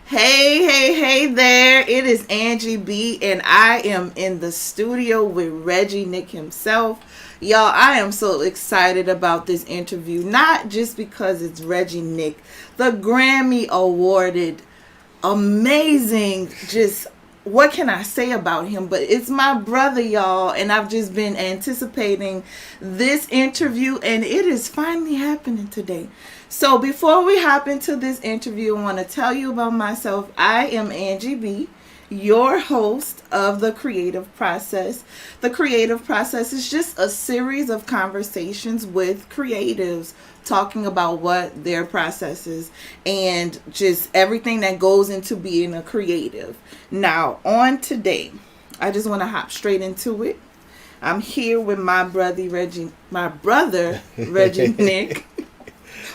Hey there. It is Angie B, and I am in the studio with Reggie Nic himself. Y'all, I am so excited about this interview, not just because it's Reggie Nic, the Grammy awarded, amazing, just what can I say about him? But it's my brother, y'all, and I've just been anticipating this interview, and it is finally happening today. So before we hop into this interview, I want to tell you about myself. I am Angie B, your host of The Creative Process. The Creative Process is just a series of conversations with creatives talking about what their process is and just everything that goes into being a creative. Now, on today, I just want to hop straight into it. I'm here with my brother Reggie Nic.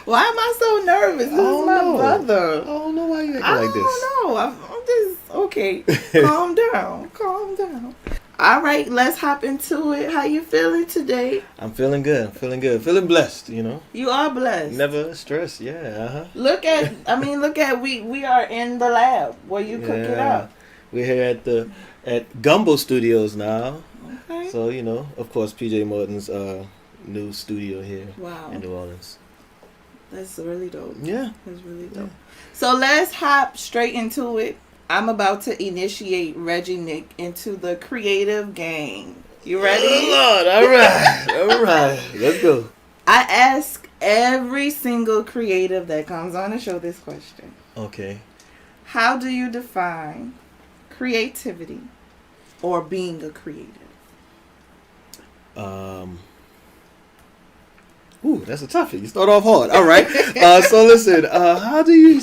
Why am I so nervous? This is my brother. I don't know why you acting like this. I don't know. I'm just, okay. Calm down. All right, let's hop into it. How you feeling today? I'm feeling good. Feeling blessed, you know. You are blessed. Never stressed, yeah. Look at, we are in the lab where you cook it up. We're here at Gumbo Studios now. Okay. So, you know, of course, PJ Morton's new studio here in New Orleans. That's really dope. Yeah. That's really dope. Yeah. So let's hop straight into it. I'm about to initiate Reggie Nic into the creative game. You ready? Oh, Lord. All right. Let's go. I ask every single creative that comes on the show this question. Okay. How do you define creativity or being a creative? Ooh, that's a toughie. You start off hard. All right. So listen, how do you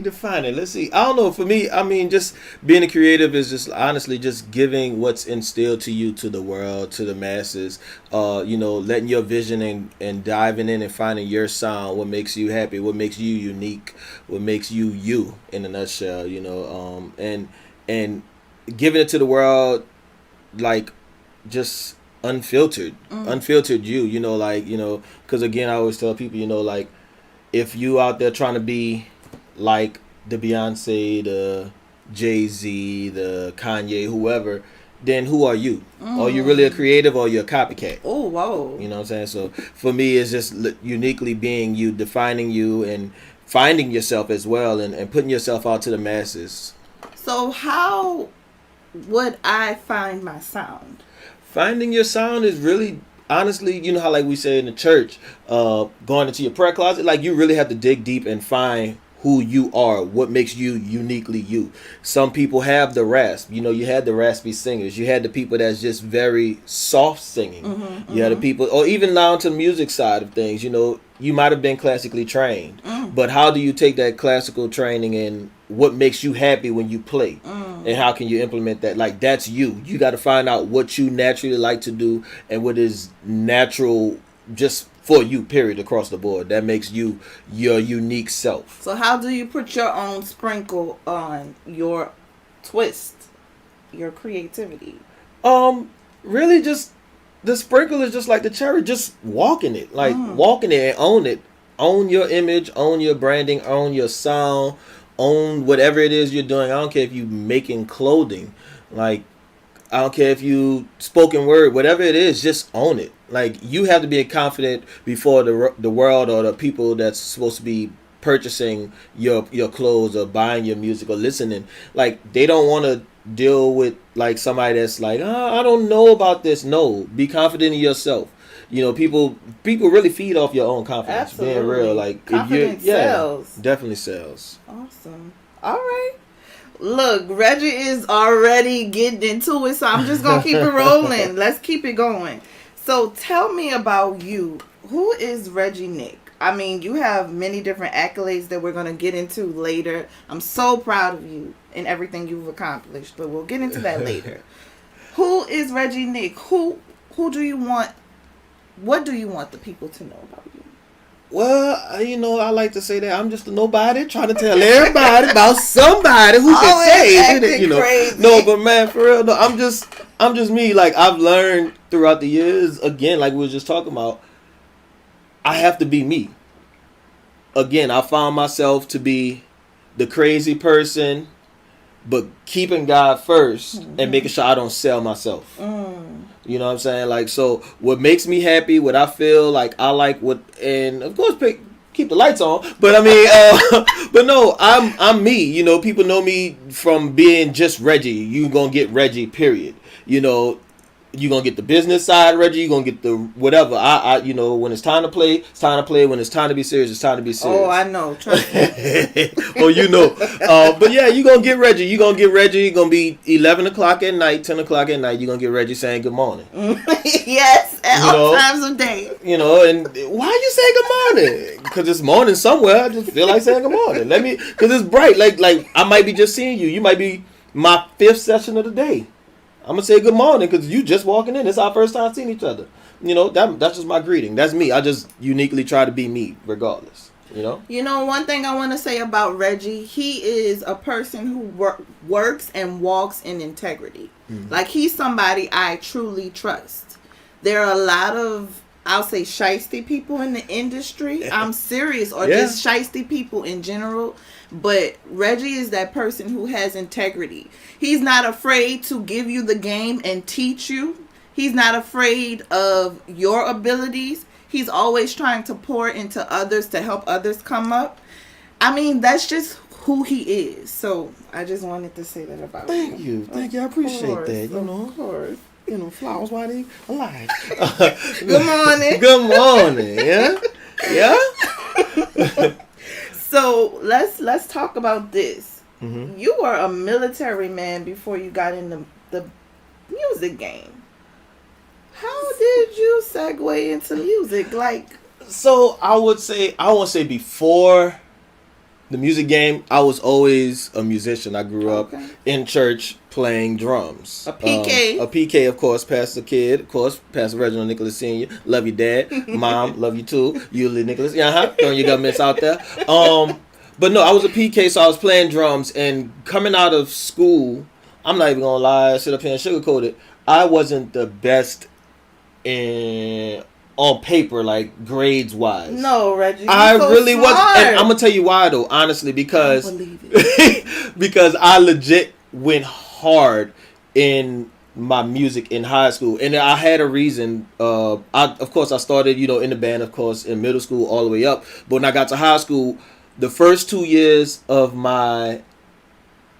define it? Let's see. I don't know. For me, I mean, just being a creative is just honestly just giving what's instilled to you to the world, to the masses. You know, letting your vision and diving in and finding your sound, what makes you happy, what makes you unique, what makes you you in a nutshell. You know, and giving it to the world, like just unfiltered you know, like, you know, because again, I always tell people, you know, like, if you out there trying to be like the Beyonce, the Jay-Z, the Kanye, whoever, then who are you? Are you really a creative or are you a copycat? Oh, whoa. You know what I'm saying? So for me, it's just uniquely being you, defining you, and finding yourself as well, and putting yourself out to the masses. So how would I find my sound? Finding your sound is really, honestly, you know how like we say in the church, going into your prayer closet, like you really have to dig deep and find who you are, what makes you uniquely you. Some people have the rasp. You know, you had the raspy singers. You had the people that's just very soft singing. You had the people, or even down to the music side of things, you know, you might have been classically trained. But how do you take that classical training and what makes you happy when you play? And how can you implement that? Like, that's you. You got to find out what you naturally like to do and what is natural just for you, period, across the board. That makes you your unique self. So how do you put your own sprinkle on your twist, your creativity? Really just the sprinkle is just like the cherry, just walking it. Like walking it and own it. Own your image, own your branding, own your sound, own whatever it is you're doing. I don't care if you making clothing, like I don't care if you spoken word, whatever it is, just own it. Like you have to be confident before the world or the people that's supposed to be purchasing your clothes or buying your music or listening. Like they don't want to deal with like somebody that's like, I don't know about this. No, be confident in yourself. You know, people really feed off your own confidence. Absolutely. Being real, like confidence sells. Definitely sells. Awesome. All right. Look, Reggie is already getting into it, so I'm just gonna keep it rolling. Let's keep it going. So tell me about you. Who is Reggie Nic? I mean, you have many different accolades that we're gonna get into later. I'm so proud of you and everything you've accomplished, but we'll get into that later. Who is Reggie Nic? Who do you want? What do you want the people to know about you? Well, you know, I like to say that I'm just a nobody trying to tell everybody about somebody who can say it. You know, crazy. No, but man, for real, no, I'm just me. Like I've learned throughout the years. Again, like we were just talking about, I have to be me. Again, I found myself to be the crazy person, but keeping God first and making sure I don't sell myself. You know what I'm saying? Like, so what makes me happy, what I feel like I like, what, and of course keep the lights on. But I mean, but no, I'm me. You know, people know me from being just Reggie. You gonna get Reggie, period. You know, you gonna get the business side, Reggie. You gonna get the whatever. I you know, when it's time to play, it's time to play. When it's time to be serious, it's time to be serious. Oh, I know. Trust me. Oh, you know. But yeah, you gonna get Reggie. You gonna get Reggie. Gonna be 11 o'clock at night, 10 o'clock at night. You gonna get Reggie saying good morning. Yes, at all times of day. You know, and why you say good morning? Because it's morning somewhere. I just feel like saying good morning. Because it's bright. Like I might be just seeing you. You might be my 5th session of the day. I'm gonna say good morning because you just walking in. It's our first time seeing each other. You know, that's just my greeting. That's me. I just uniquely try to be me, regardless. You know. You know, one thing I want to say about Reggie, he is a person who works and walks in integrity. Like, he's somebody I truly trust. There are a lot of, I'll say, shiesty people in the industry. I'm serious, or just shiesty people in general. But Reggie is that person who has integrity. He's not afraid to give you the game and teach you. He's not afraid of your abilities. He's always trying to pour into others to help others come up. I mean, that's just who he is. So I just wanted to say that about him. Thank you. I appreciate that. You know, of course. You know, flowers while they alive. Good morning. Good morning. Yeah. Yeah. So let's talk about this. You were a military man before you got in the music game. How did you segue into music? Like, so I won't say before the music game, I was always a musician. I grew up in church playing drums. A PK. A PK, of course, Pastor Kid, of course, Pastor Reginald Nicholas Sr. Love you, Dad. Mom, love you too. Yulie Nicholas. Throwing your governments out there. But no, I was a PK, so I was playing drums. And coming out of school, I'm not even going to lie, sit up here and sugarcoat it. I wasn't the best on paper, like grades wise. No, Reggie. I really wasn't. And I'm gonna tell you why though, honestly, because because I legit went hard in my music in high school, and I had a reason. Of course I started, in the band, of course, in middle school all the way up. But when I got to high school, the first 2 years of my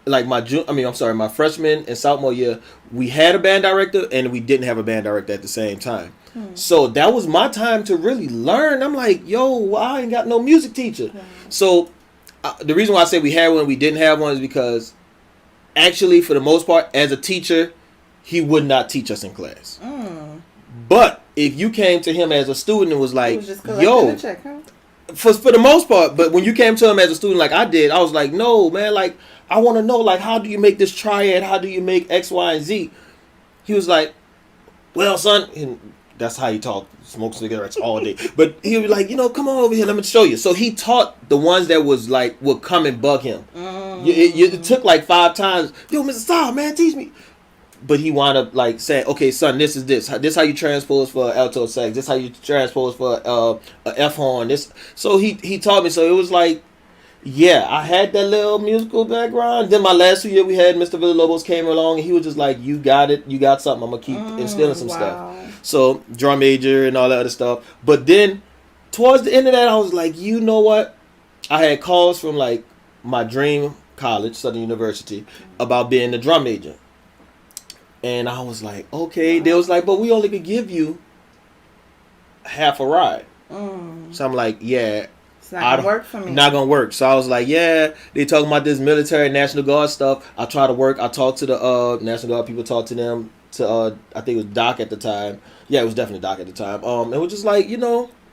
freshman and sophomore year, we had a band director and we didn't have a band director at the same time. So that was my time to really learn. I'm like, I ain't got no music teacher. So the reason why I say we had one, we didn't have one, is because actually, for the most part, as a teacher, he would not teach us in class. But if you came to him as a student and was like, for the most part, but when you came to him as a student like I did, I was like, no, man, like, I want to know, like, how do you make this triad? How do you make X, Y, and Z? He was like, well, son, and that's how he talked, smokes cigarettes all day. But he was like, come on over here, let me show you. So he taught the ones that was like, would come and bug him. It took like 5 times. Yo, Mr. Saul, man, teach me. But he wound up like saying, okay, son, this is this. This how you transpose for alto sax. This how you transpose for a F horn. This. So he taught me. So it was like, yeah, I had that little musical background. Then my last 2 years, we had Mr. Villalobos came along, and he was just like, you got it. You got something. I'm going to keep instilling some stuff. So drum major and all that other stuff. But then towards the end of that, I was like, you know what? I had calls from like my dream college, Southern University, about being the drum major. And I was like, okay. They was like, but we only could give you half a ride. So I'm like, yeah. It's not going to work for me. Not going to work. So I was like, yeah, they talking about this military National Guard stuff. I try to work. I talked to the National Guard people, talked to them, to I think it was Doc at the time. Yeah, it was definitely Doc at the time. And was just like,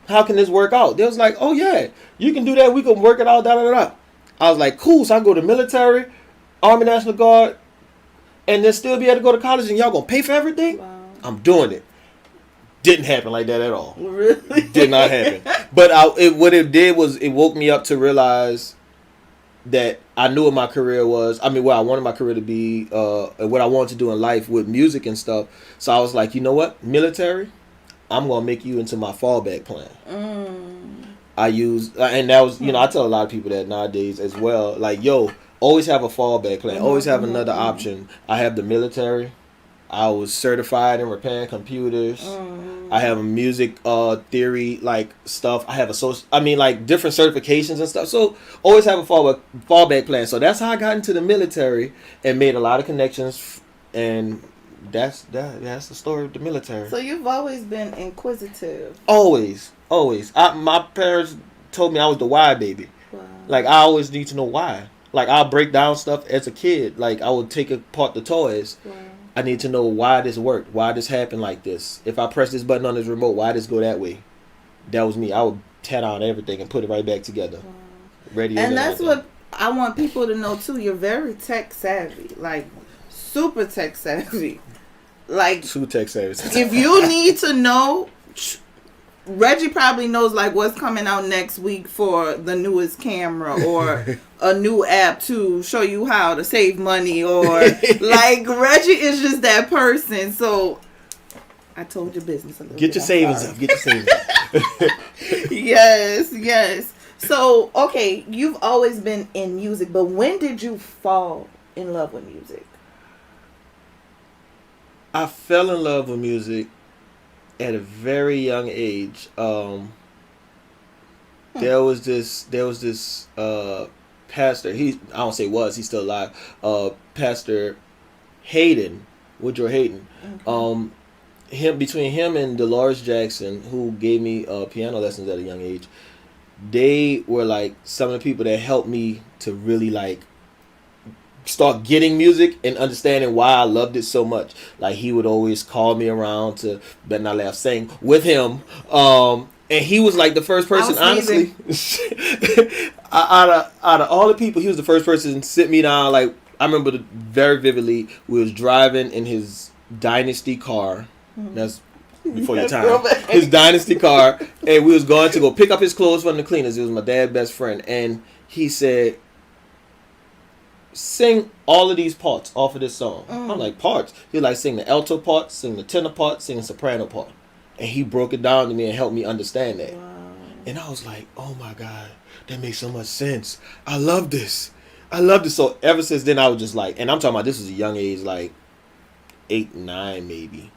how can this work out? They was like, oh yeah, you can do that. We can work it out, da-da-da-da. I was like, cool. So I go to military, Army National Guard, and then still be able to go to college, and y'all gonna pay for everything? Wow. I'm doing it. Didn't happen like that at all. Really? Did not happen. But what it did was it woke me up to realize that I knew what my career was. I mean, what I wanted my career to be, and what I wanted to do in life with music and stuff. So I was like, you know what? Military, I'm going to make you into my fallback plan. I use, and that was, I tell a lot of people that nowadays as well. Like, yo, always have a fallback plan. Always have another option. I have the military. I was certified in repairing computers. I have a music theory like stuff. I have like different certifications and stuff. So always have a fallback plan. So that's how I got into the military and made a lot of connections. And that's the story of the military. So you've always been inquisitive. Always. My parents told me I was the why baby. Wow. Like, I always need to know why. Like, I'll break down stuff as a kid. Like, I would take apart the toys. Wow. I need to know why this worked. Why this happened like this. If I press this button on this remote, why this go that way? That was me. I would tear down everything and put it right back together. Wow. Ready. And that's what I want people to know, too. You're very tech savvy. Like, super tech savvy. Like, too tech savvy. If you need to know... Reggie probably knows like what's coming out next week for the newest camera or a new app to show you how to save money, or like Reggie is just that person. So I told your business a little bit. Get your savings up. Get your savings up. Yes. So, okay, you've always been in music, but when did you fall in love with music? I fell in love with music at a very young age. There was this pastor. I don't say was, he's still alive. Pastor Hayden, Woodrow Hayden. Okay. Between him and Dolores Jackson, who gave me piano lessons at a young age, they were like some of the people that helped me to really like start getting music and understanding why I loved it so much. Like, he would always call me around to Bet Not Laugh sing with him. And he was like the first person, honestly, out of all the people, he was the first person to sit me down. Like, I remember very vividly, we was driving in his Dynasty car. That's before your time. His Dynasty car. And we was going to go pick up his clothes from the cleaners. It was my dad's best friend. And he said, sing all of these parts off of this song. I'm like, parts? He like, sing the alto part, sing the tenor part, sing the soprano part. And he broke it down to me and helped me understand that. Wow. And I was like, oh my God, that makes so much sense. I love this. So ever since then, I was just like, and I'm talking about this was a young age, like 8, 9 maybe.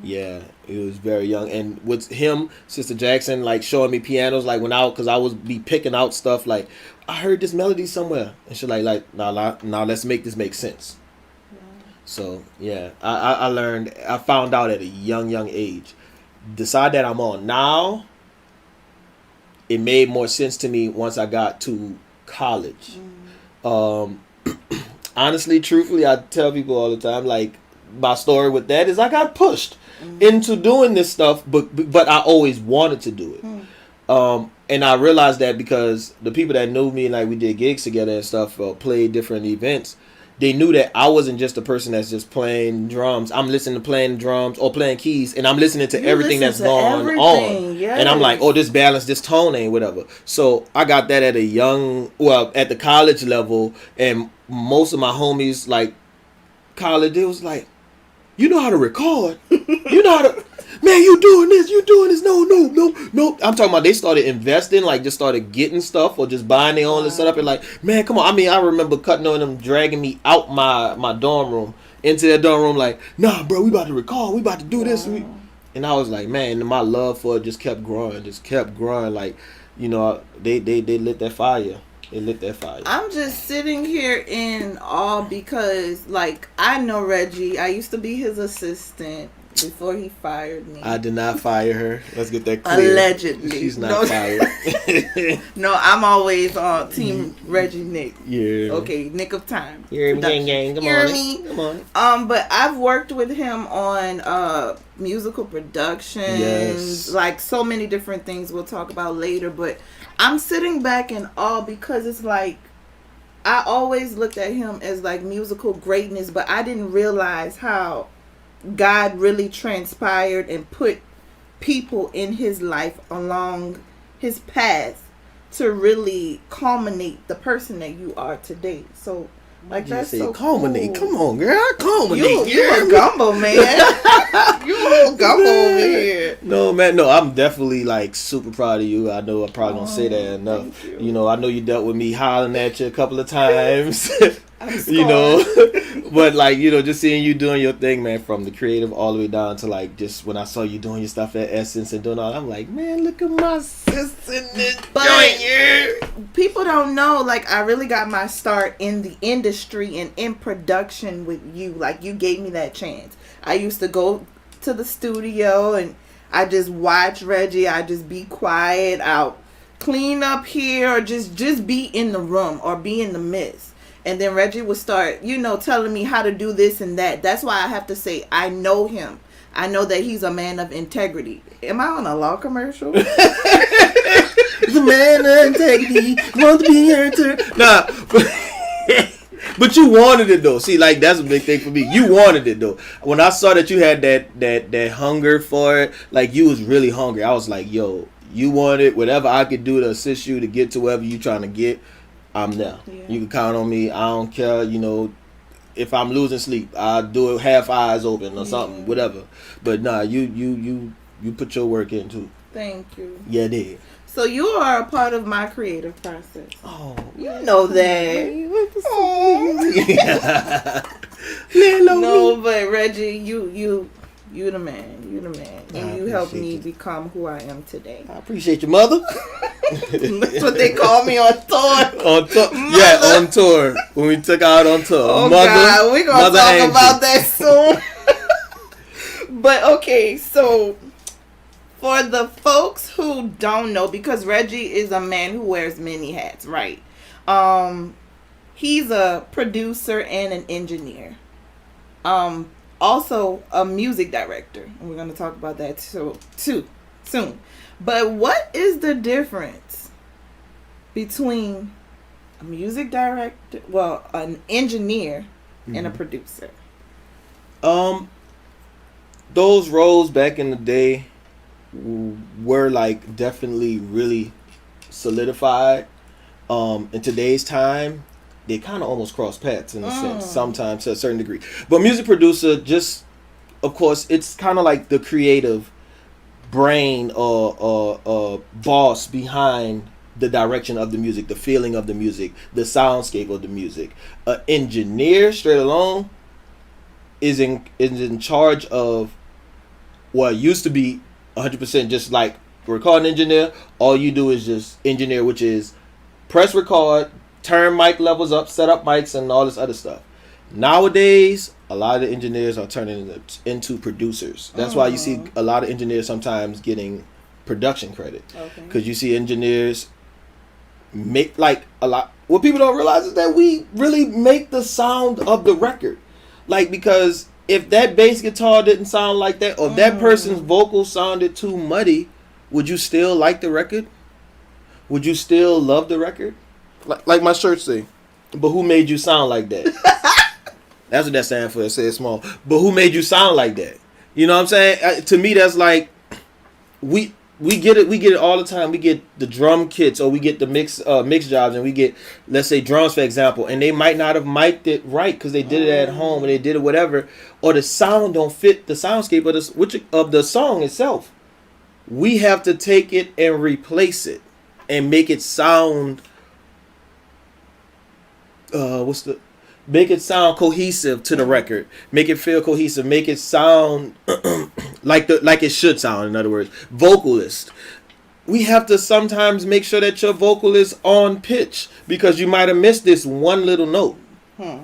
Yeah, it was very young. And with him, Sister Jackson, like showing me pianos, like because I would be picking out stuff like, I heard this melody somewhere, and she like now let's make this make sense. So yeah, I found out at a young age. Decide that I'm on now. It made more sense to me once I got to college. Honestly, truthfully, I tell people all the time, like, my story with that is I got pushed into doing this stuff, but I always wanted to do it. And I realized that because the people that knew me, like we did gigs together and stuff, played different events, they knew that I wasn't just a person that's just playing drums. I'm listening to playing drums or playing keys, and I'm listening to everything that's going on. Yes. And I'm like, oh, this balance, this tone ain't whatever. So I got that at at the college level, and most of my homies, like college, they was like, you know how to record. You know how to, man, you doing this. No. I'm talking about they started investing, like just started getting stuff or just buying their own and set up and like, man, come on. I mean, I remember cutting on them, dragging me out my dorm room, into their dorm room, like, nah, bro, we about to record. We about to do this. And I was like, man, my love for it just kept growing. Like, you know, they lit that fire. I'm just sitting here in awe because, like, I know Reggie. I used to be his assistant before he fired me. I did not fire her. Let's get that clear. Allegedly. She's not fired. No, I'm always on team Reggie Nic. Yeah. Okay, Nick of Time. Hear me, gang. Come on. But I've worked with him on musical productions. Yes. Like, so many different things we'll talk about later, but I'm sitting back in awe because it's like I always looked at him as like musical greatness, but I didn't realize how God really transpired and put people in his life along his path to really culminate the person that you are today. So Like, that's say, so culminate. cool. Come on, girl. Culminate. You a gumbo, man. You a whole gumbo over here. No, man. No, I'm definitely like super proud of you. I know I'm probably gonna say that enough. Thank You know, I know you dealt with me hollering at you a couple of times. I'm You know, but like, you know, just seeing you doing your thing, man, from the creative all the way down to like just when I saw you doing your stuff at Essence and doing all, I'm like, man, look at my sister in this joint here. People don't know, like, I really got my start in the industry and in production with you. Like, you gave me that chance. I used to go to the studio and I just watch Reggie. I just be quiet. I'll clean up here or just be in the room or be in the midst. And then Reggie would start, you know, telling me how to do this and that. That's why I have to say I know him. I know that he's a man of integrity. Am I on a law commercial? The man of integrity wants to be entered. Nah, but you wanted it though. See, like that's a big thing for me. You wanted it though. When I saw that you had that hunger for it, like you was really hungry. I was like, yo, you want it. Whatever I could do to assist you to get to wherever you trying to get, I'm there. Yeah. You can count on me. I don't care. You know, if I'm losing sleep, I'll do it half eyes open or something, whatever. But nah, you put your work in too. Thank you. Yeah, I did. So you are a part of my creative process. Oh, you know that. No, but Reggie, you the man. You the man, and you helped me become who I am today. I appreciate your mother. That's what they call me on tour. On tour, yeah, on tour. When we took out on tour, oh mother, God, we're gonna talk Angie. about that soon. But okay, so for the folks who don't know, because Reggie is a man who wears many hats, right? He's a producer and an engineer. Also a music director. And we're going to talk about that too soon. But what is the difference between a music director, well, an engineer and a producer? Those roles back in the day were like definitely really solidified. In today's time, they kind of almost cross paths in a sense, sometimes to a certain degree. But music producer, just of course, it's kind of like the creative brain or boss behind the direction of the music, the feeling of the music, the soundscape of the music. An engineer, straight alone, is in charge of what used to be 100% just like recording engineer. All you do is just engineer, which is press record, turn mic levels up, set up mics, and all this other stuff. Nowadays, a lot of the engineers are turning into producers. That's why you see a lot of engineers sometimes getting production credit. Because you see engineers make like a lot. What people don't realize is that we really make the sound of the record. Like, because if that bass guitar didn't sound like that, or that person's vocal sounded too muddy, would you still like the record? Would you still love the record? Like my shirt say, but who made you sound like that? That's what that stands for. It says small. But who made you sound like that? You know what I'm saying? To me, that's like we get it. We get it all the time. We get the drum kits, or we get the mix jobs, and we get, let's say, drums, for example, and they might not have mic'd it right because they did it at home and they did it whatever, or the sound don't fit the soundscape of the song itself. We have to take it and replace it and make it sound. Make it sound cohesive to the record. Make it feel cohesive. Make it sound like it should sound. In other words, vocalist. We have to sometimes make sure that your vocal is on pitch, because you might have missed this one little note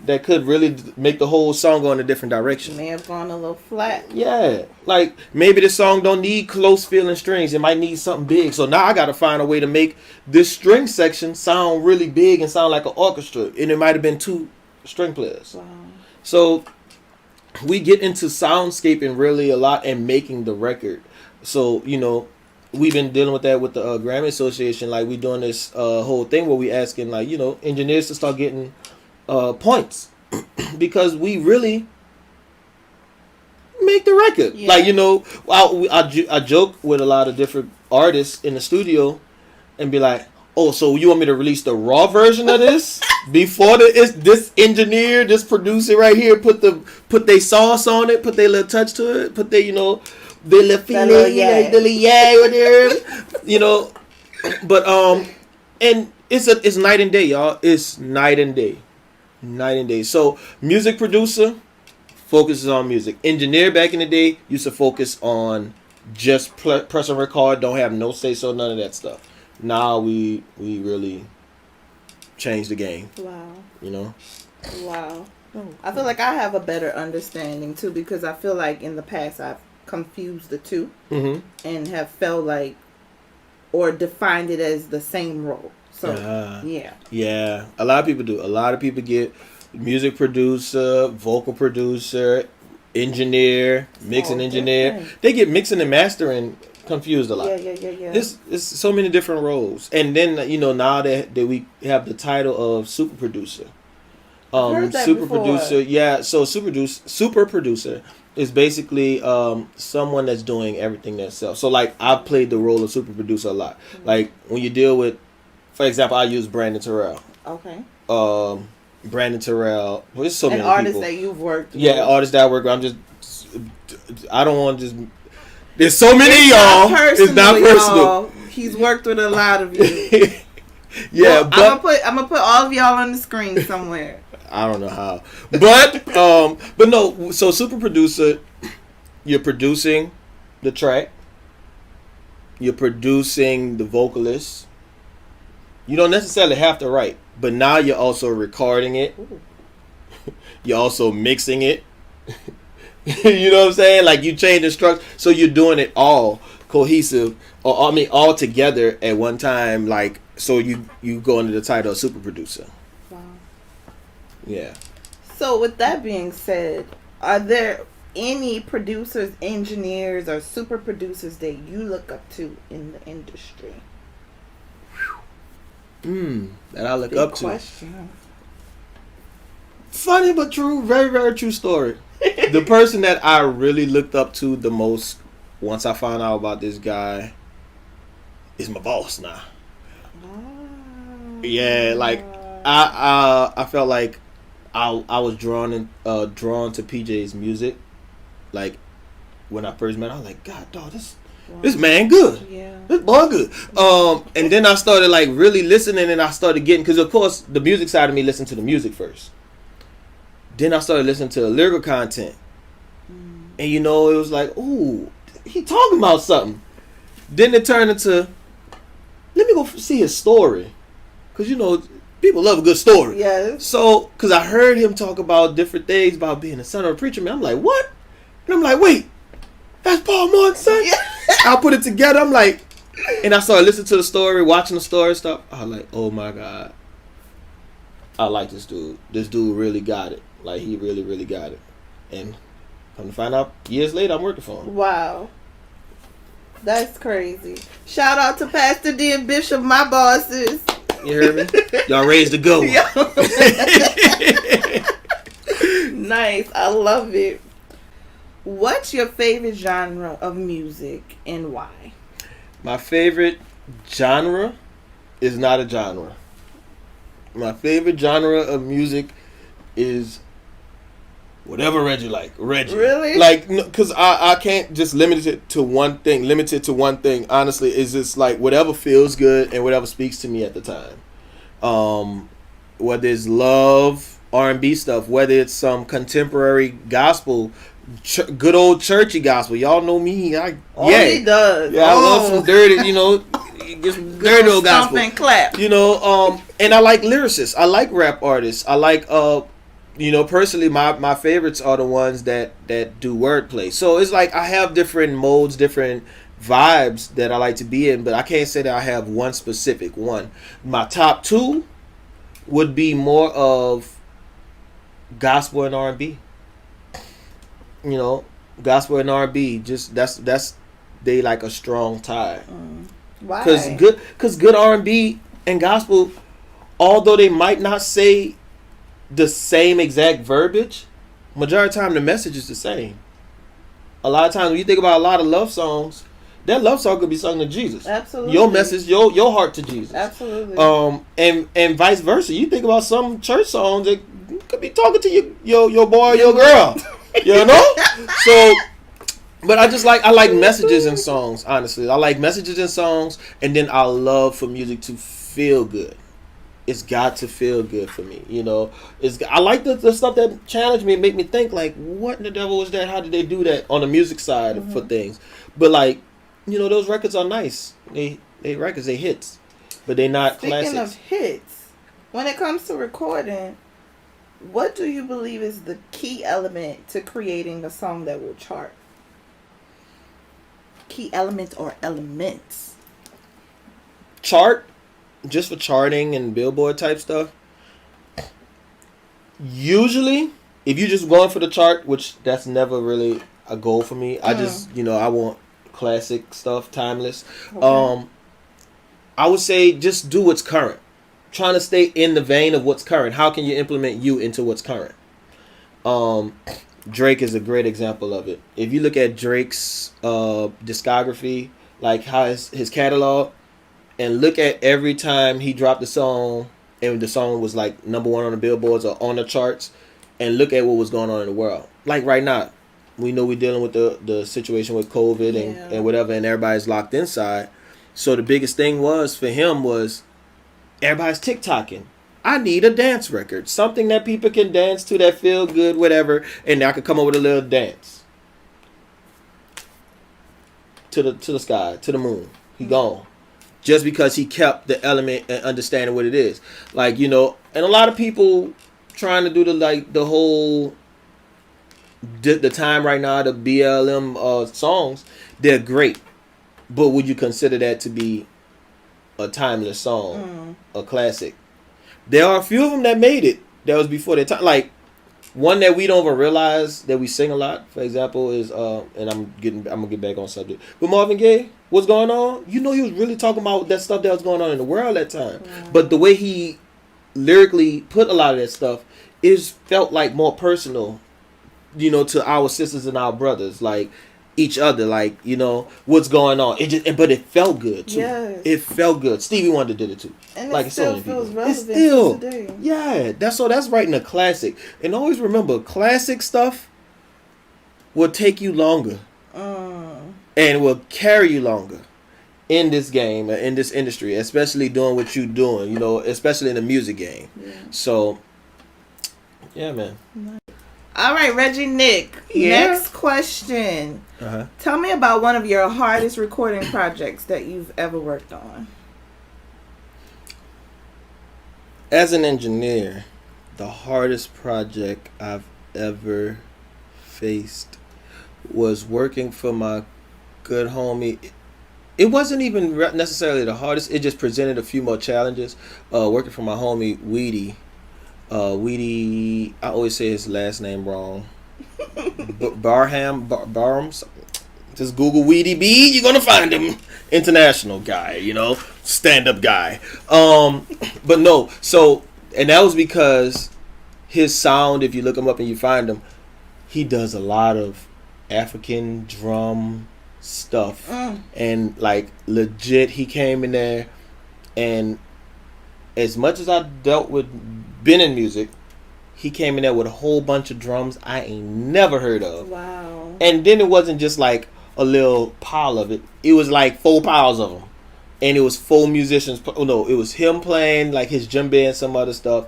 that could really make the whole song go in a different direction. May have gone a little flat. Yeah, like maybe the song don't need close feeling strings. It might need something big. So now I got to find a way to make this string section sound really big and sound like an orchestra. And it might have been two string players. Wow. So we get into soundscaping really a lot and making the record. So, you know, we've been dealing with that with the Grammy Association. Like, we doing this whole thing where we asking, like, you know, engineers to start getting points because we really make the record. Yeah. Like, you know, I joke with a lot of different artists in the studio and be like, oh, so you want me to release the raw version of this before this engineer, this producer right here put their sauce on it, put their little touch to it, put their their little feeling, the little yay with there, But and it's night and day, y'all. It's night and day. So music producer focuses on music. Engineer back in the day used to focus on just press and record, don't have no say so, none of that stuff. Now we really changed the game. Wow. Wow. I feel like I have a better understanding too, because I feel like in the past I've confused the two and have felt like or defined it as the same role. So yeah, a lot of people do. A lot of people get music producer, vocal producer, engineer, mixing engineer. Different. They get mixing and mastering confused a lot. Yeah. It's so many different roles. And then now that we have the title of super producer. Producer, yeah. So super producer is basically someone that's doing everything themselves. So like I've played the role of super producer a lot. Mm-hmm. Like when you deal with, for example, I use Brandon Terrell. Okay. Brandon Terrell. Well, there's so many artists people. That you've worked with. Yeah, artists that I work with. I don't want to just. There's so many y'all. It's not personal. Y'all. He's worked with a lot of you. Yeah, well, I'm gonna put all of y'all on the screen somewhere. I don't know how, but no. So super producer, you're producing the track. You're producing the vocalist. You don't necessarily have to write, but now you're also recording it. Ooh. You're also mixing it. You know what I'm saying? Like you change the structure, so you're doing it all cohesive, or all together at one time. Like so, you go under the title of super producer. Wow. Yeah. So with that being said, are there any producers, engineers, or super producers that you look up to in the industry? That I look Big up to. Question. Funny but true, very very true story. The person that I really looked up to the most once I found out about this guy is my boss now. Yeah, like I felt like I was drawn to PJ's music. Like when I first met him, I was like, God dog, this man good. Yeah. This boy good. And then I started like really listening, and I started getting, because of course the music side of me listened to the music first. Then I started listening to the lyrical content. And it was like, ooh, he talking about something. Then it turned into, let me go see his story. Because, people love a good story. Yes. So, because I heard him talk about different things about being the son of a preacher man. I'm like, what? And I'm like, wait, that's Paul Morton's son? Yeah. I put it together. I'm like, and I started listening to the story, watching the story and stuff. I was like, oh my God. I like this dude. This dude really got it. Like, he really, really got it. And come to find out, years later, I'm working for him. Wow. That's crazy. Shout out to Pastor D and Bishop, my bosses. You heard me? Y'all raised to go. Nice. I love it. What's your favorite genre of music and why? My favorite genre is not a genre. My favorite genre of music is whatever Reggie like. Reggie. Really? Like, because I can't just limit it to one thing. Honestly, it's just like whatever feels good and whatever speaks to me at the time. Whether it's love, R&B stuff, whether it's some contemporary gospel, good old churchy gospel. Y'all know me. He does. Yeah, I love some dirty, get some dirty old gospel. And clap. And I like lyricists. I like rap artists. I like personally, my favorites are the ones that do wordplay. So it's like I have different modes, different vibes that I like to be in, but I can't say that I have one specific one. My top two would be more of gospel and R&B. Gospel and R&B, just that's they like a strong tie. Why? Because good R&B and gospel, although they might not say the same exact verbiage, majority of the time the message is the same. A lot of times when you think about a lot of love songs, that love song could be sung to Jesus. Absolutely. Your message, your heart to Jesus. Absolutely. And vice versa. You think about some church songs that could be talking to your boy or your girl. You know? So, but I like messages in songs, honestly. I like messages in songs, and then I love for music to feel good. It's got to feel good for me, you know. I like the stuff that challenge me and make me think, like, what in the devil was that? How did they do that on the music side for things? But, like, you know, those records are nice. They records, they hits, but they not classics. Speaking of hits, when it comes to recording, what do you believe is the key element to creating a song that will chart? Key element or elements? Chart, just for charting and Billboard type stuff. Usually, if you're just going for the chart, which that's never really a goal for me. I just, you know, I want classic stuff, timeless. Okay. I would say just do what's current. Trying to stay in the vein of what's current. How can you implement you into what's current? Drake is a great example of it. If you look at Drake's discography, like how his catalog, and look at every time he dropped a song and the song was like number one on the billboards or on the charts, and look at what was going on in the world. Like right now, we know we're dealing with the situation with COVID and whatever, and everybody's locked inside. So the biggest thing was for him was everybody's TikToking. I need a dance record, something that people can dance to that feel good, whatever, and I could come up with a little dance to the sky, to the moon. He gone. Just because he kept the element and understanding what it is. Like, you know, and a lot of people trying to do the whole the time right now, the BLM songs, they're great. But would you consider that to be a timeless song, a classic? There are a few of them that made it. That was before their time. Like one that we don't even realize that we sing a lot, for example, is and I'm gonna get back on subject. But Marvin Gaye, what's going on? You know, he was really talking about that stuff that was going on in the world at that time. Yeah. But the way he lyrically put a lot of that stuff is felt like more personal, you know, to our sisters and our brothers, like each other, like, you know, what's going on. But it felt good too. Yes. It felt good. Stevie Wonder did it too. And like it still feels relevant today. Yeah, that's writing a classic. And always remember, classic stuff will take you longer and will carry you longer in this game, in this industry, especially doing what you're doing, you know, especially in the music game. Yeah. So, yeah, man. All right, Reggie Nic. Yeah. Next question. Tell me about one of your hardest recording projects that you've ever worked on. As an engineer, the hardest project I've ever faced was working for my good homie. It wasn't even necessarily the hardest. It just presented a few more challenges. Working for my homie, Weedy. Weedy, I always say his last name wrong. Barham. Just Google Weedy B. You're gonna find him. International guy, you know, stand-up guy. But no. So, and that was because his sound. If you look him up and you find him, he does a lot of African drum stuff, and like legit, he came in there, and as much as I been in music, he came in there with a whole bunch of drums I ain't never heard of. Wow. And then it wasn't just like a little pile of it. It was like 4 piles of them. And it was 4 musicians. Oh no, it was him playing like his djembe and some other stuff.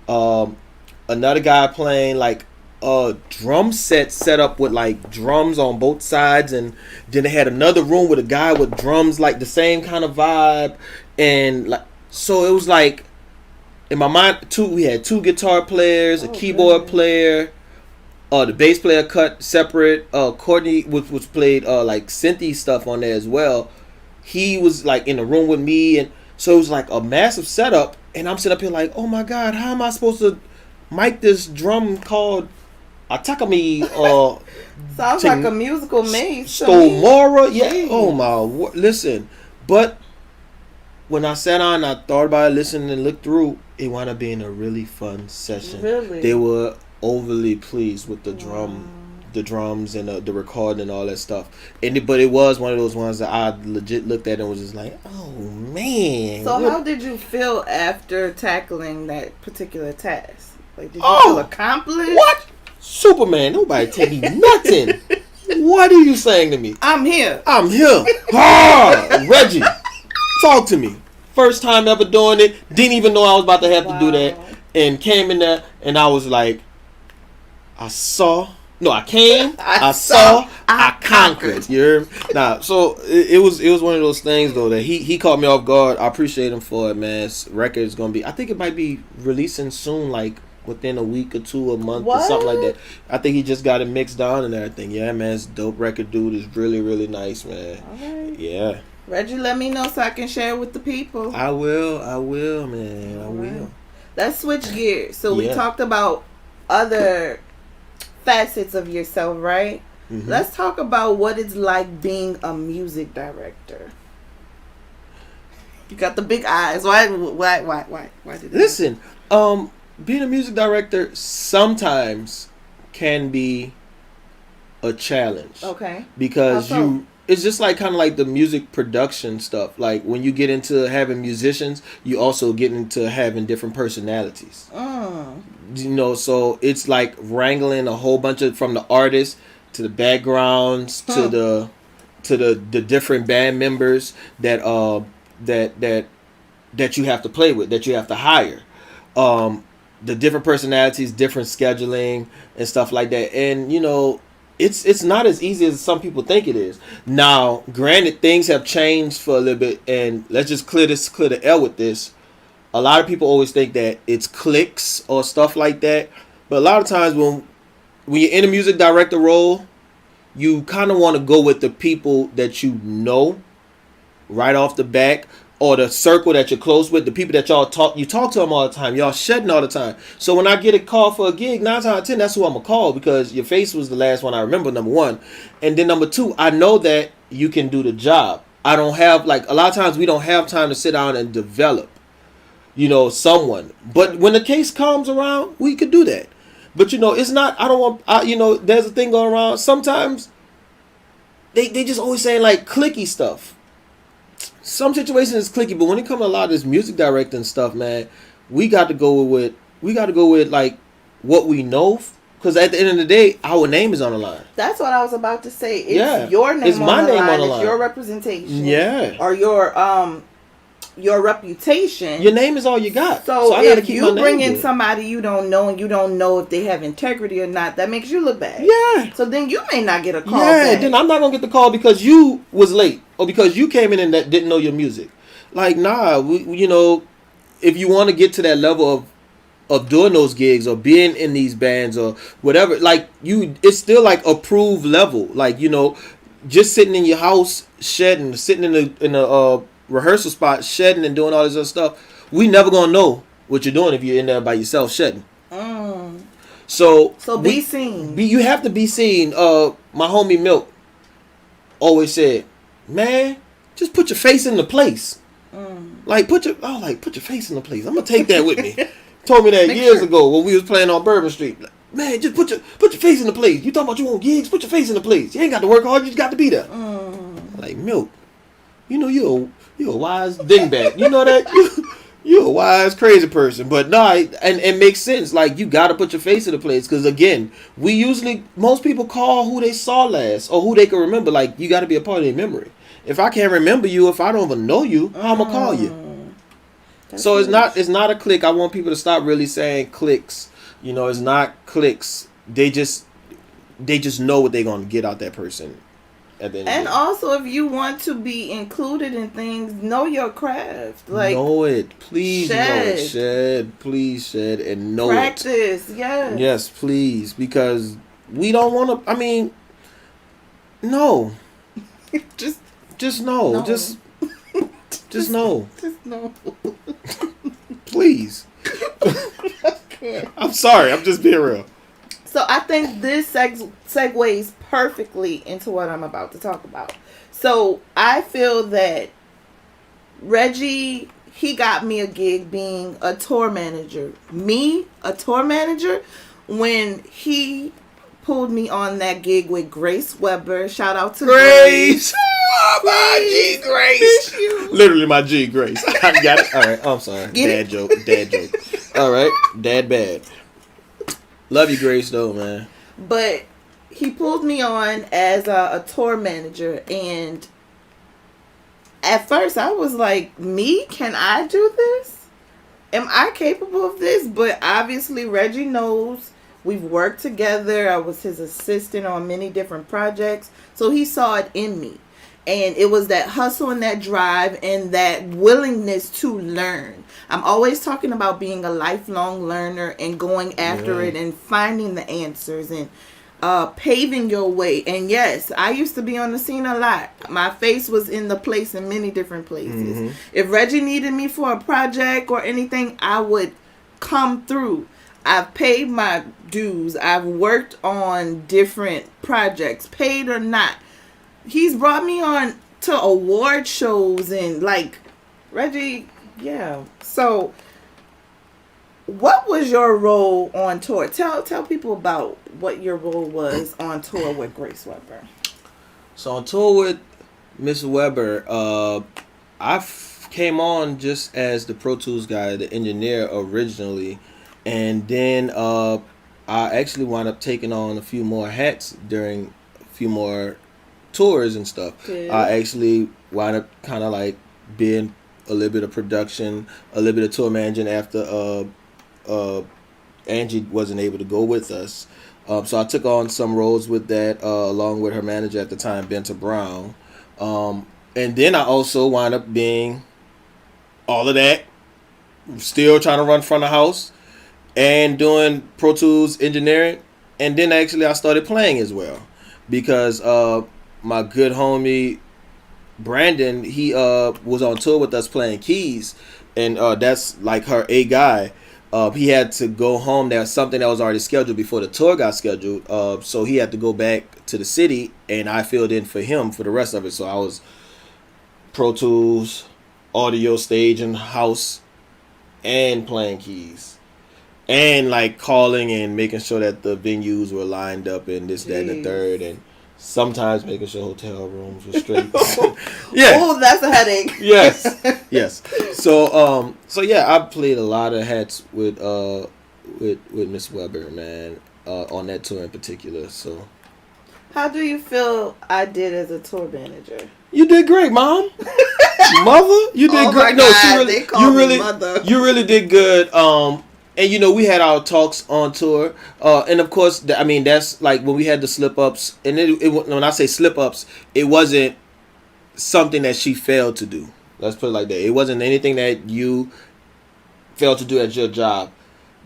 Another guy playing like a drum set up with like drums on both sides. And then they had another room with a guy with drums, like the same kind of vibe. And like, so it was like, in my mind, we had 2 guitar players, a keyboard player, the bass player cut separate. Courtney, which played like synthy stuff on there as well. He was like in the room with me, and so it was like a massive setup. And I'm sitting up here like, oh my god, how am I supposed to mic this drum called Atakami? Sounds like a musical maze. Stomora, yeah. Oh my, listen, but when I sat on, I thought about it, listened, and looked through. It wound up being a really fun session. Really? They were overly pleased with the drum the drums and the recording and all that stuff. But it was one of those ones that I legit looked at and was just like, oh man. So how did you feel after tackling that particular task? Like, did you feel accomplished? What? Superman, nobody taking nothing. What are you saying to me? I'm here. Reggie, talk to me. First time ever doing it. Didn't even know I was about to have to do that. And came in there and I was like, I came, I saw, I conquered. You heard me? Nah, so it was one of those things though that he caught me off guard. I appreciate him for it, man. This record is gonna be, I think it might be releasing soon, like within a week or two, a month or something like that. I think he just got it mixed down and everything. Yeah, man, it's a dope record, dude. It's really, really nice, man. All right. Yeah. Reggie, let me know so I can share with the people. I will, man. I will. Let's switch gears. So we talked about other facets of yourself, right? Mm-hmm. Let's talk about what it's like being a music director. You got the big eyes. Why did Listen, being a music director sometimes can be a challenge. Okay. Because it's just like kind of like the music production stuff. Like when you get into having musicians, you also get into having different personalities. You know, so it's like wrangling a whole bunch of, from the artists to the backgrounds to the different band members that you have to play with, that you have to hire. The different personalities, different scheduling and stuff like that. And you know, it's not as easy as some people think it is. Now, granted, things have changed for a little bit, and let's just clear the air with this. A lot of people always think that it's clicks or stuff like that, but a lot of times when you're in a music director role, you kind of want to go with the people that you know right off the bat, or the circle that you're close with, the people that you talk to them all the time, y'all shedding all the time. So when I get a call for a gig, 9 times out of 10, that's who I'm gonna call, because your face was the last one I remember, number one. And then number two, I know that you can do the job. I don't have, like, a lot of times we don't have time to sit down and develop, you know, someone. But when the case comes around, we could do that. But, you know, it's not, you know, there's a thing going around. Sometimes they just always saying, like, clicky stuff. Some situations is clicky, but when it comes to a lot of this music directing stuff, man, we got to go with like what we know, because at the end of the day, our name is on the line. That's what I was about to say. It's your name. It's my name on the line. It's your representation. Yeah. Or your reputation. Your name is all you got. So I if you bring in somebody you don't know and you don't know if they have integrity or not, that makes you look bad. Yeah. So then you may not get a call. Yeah. Then I'm not gonna get the call because you was late or because you came in and that didn't know your music. Like, nah, you know, if you want to get to that level of doing those gigs or being in these bands or whatever, like it's still like approved level. Like, you know, just sitting in your house shedding, sitting in a rehearsal spot shedding and doing all this other stuff, we never gonna know what you're doing if you're in there by yourself shedding. So be seen. You have to be seen. My homie Milk always said, man, just put your face in the place. Like put your face in the place. I'm gonna take that with me. Told me that years ago when we was playing on Bourbon Street. Like, man, just put your face in the place. You talking about you want gigs? Put your face in the place. You ain't got to work hard. You just got to be there. Like, Milk, you know you're a wise dingbat. You know that? You're a wise, crazy person. But no, and it makes sense. Like, you got to put your face in the place. Because, again, most people call who they saw last or who they can remember. Like, you got to be a part of their memory. If I can't remember you, if I don't even know you, how am I call you? So it's not a click. I want people to stop really saying clicks. You know, it's not clicks. They just know what they're going to get out that person. And also, if you want to be included in things, know your craft. Like, know it. Please know it. Shed. Please shed and know Practice. Yes. Yes, please. Because we don't want to, I mean, no. Just know. No. Just know. Just know. Please. I'm sorry. I'm just being real. So I think this segues perfectly into what I'm about to talk about. So I feel that Reggie, he got me a gig being a tour manager. Me, a tour manager, when he pulled me on that gig with Grace Weber. Shout out to Grace. Oh, my G Grace. Miss you. Literally my G Grace. I got it. All right. I'm sorry. Get Dad joke. All right. Dad bad. Love you, Grace, though, man. But he pulled me on as a tour manager, and at first I was like, me? Can I do this? Am I capable of this? But obviously Reggie knows. We've worked together. I was his assistant on many different projects. So he saw it in me. And it was that hustle and that drive and that willingness to learn. I'm always talking about being a lifelong learner and going after it and finding the answers and paving your way. And yes, I used to be on the scene a lot. My face was in the place in many different places. If Reggie needed me for a project or anything, I would come through. I've paid my dues. I've worked on different projects, paid or not. He's brought me on to award shows and like Reggie, yeah. So what was your role on tour? Tell people about what your role was on tour with Grace Weber. So on tour with Miss Weber, I came on just as the Pro Tools guy, the engineer originally, and then I actually wound up taking on a few more hats during a few more tours and stuff. Yeah. I actually wound up kind of like being a little bit of production, a little bit of tour managing after Angie wasn't able to go with us. So I took on some roles with that along with her manager at the time, Benta Brown. And then I also wound up being all of that, still trying to run front of house and doing Pro Tools engineering. And then actually I started playing as well because my good homie Brandon, he was on tour with us playing keys, and that's like her A guy. He had to go home. There was something that was already scheduled before the tour got scheduled, so he had to go back to the city, and I filled in for him for the rest of it. So I was Pro Tools, audio, stage, and house, and playing keys, and like calling and making sure that the venues were lined up and this, that, and the third, and sometimes making sure hotel rooms were straight. Yeah. Oh, that's a headache. Yes. So yeah, I played a lot of hats with Miss Weber, man, on that tour in particular. So, how do you feel I did as a tour manager? You did great, Mom. Mother, you did great. No, you really did good. And, you know, we had our talks on tour. And, of course, I mean, that's like when we had the slip-ups. And when I say slip-ups, it wasn't something that she failed to do. Let's put it like that. It wasn't anything that you failed to do at your job.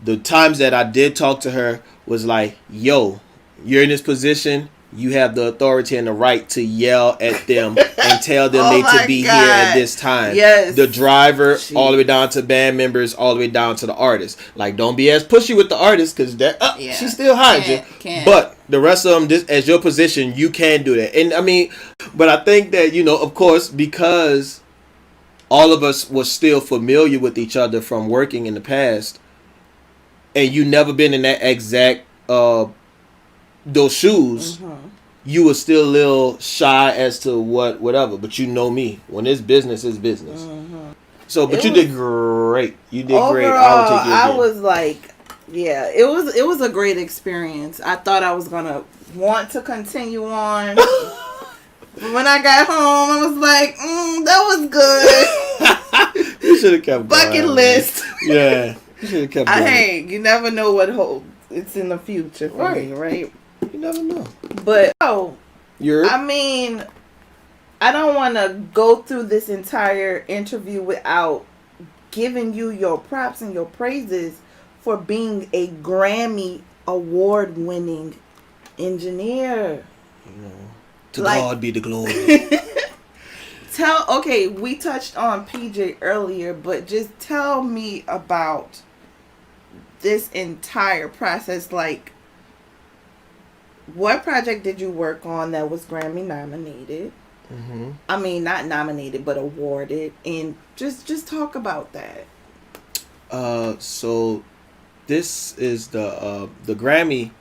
The times that I did talk to her was like, yo, you're in this position. You have the authority and the right to yell at them and tell them they to be here at this time. Yes. The driver, all the way down to band members, all the way down to the artist. Like, don't be as pushy with the artist because that she still hired you. But the rest of them, just as your position, you can do that. And I mean, but I think that, you know, of course, because all of us were still familiar with each other from working in the past, and you never been in that exact those shoes, you were still a little shy as to whatever. But you know me, when it's business, it's business. So, but you did great. You did great. I was like, yeah, it was a great experience. I thought I was gonna want to continue on. But when I got home, I was like, that was good. You should have kept bucket going, list. Yeah, you should have kept going. Hey, you never know what holds. It's in the future for me, right? You never know. But I mean, I don't want to go through this entire interview without giving you your props and your praises for being a Grammy award-winning engineer. You know, to God be the glory. We touched on PJ earlier, but just tell me about this entire process. Like, what project did you work on that was Grammy nominated? I mean, not nominated, but awarded. And just talk about that. So this is the Grammy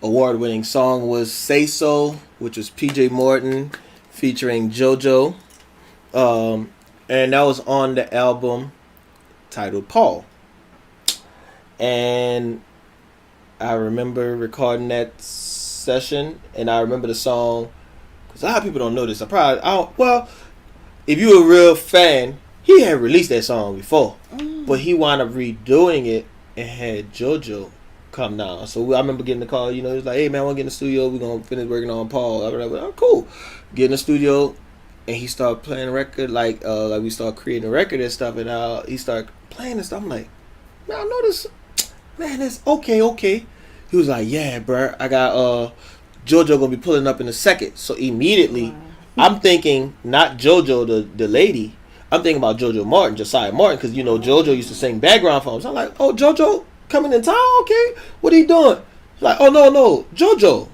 award-winning song was "Say So," which was PJ Morton featuring JoJo, and that was on the album titled "Paul." And I remember recording that session, and I remember the song because a lot of people don't know this. Well, if you were a real fan, he had released that song before, but he wound up redoing it and had JoJo come down. So I remember getting the call. He was like, "Hey man, I want to get in the studio. We're gonna finish working on Paul." I was like, "Oh, cool." Get in the studio, and he started playing a record like we started creating a record and stuff, and he started playing and stuff. I'm like, "Man, I know this. Man, it's okay." He was like, "Yeah, bro, I got JoJo gonna be pulling up in a second." So immediately, I'm thinking not JoJo the lady. I'm thinking about JoJo Martin, Josiah Martin, because JoJo used to sing background for him. So I'm like, "Oh, JoJo coming in town? Okay, what are you doing?" He's like, "Oh no, JoJo,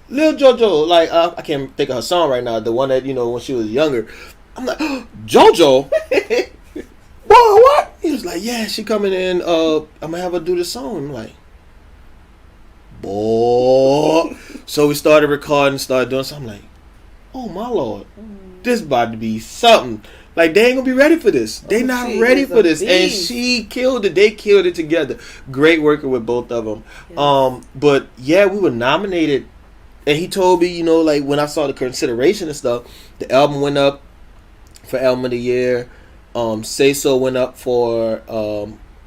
Lil JoJo." Like I can't think of her song right now. The one that when she was younger. I'm like, "JoJo." Boy, what? He was like, "Yeah, she coming in. I'm gonna have her do the song." I'm like, boy. So we started recording, started doing something. I'm like, oh my Lord, this about to be something. Like they ain't gonna be ready for this. They not ready for this. And she killed it. They killed it together. Great working with both of them. Yes. But yeah, we were nominated, and he told me, like when I saw the consideration and stuff, the album went up for album of the year. Say So went up for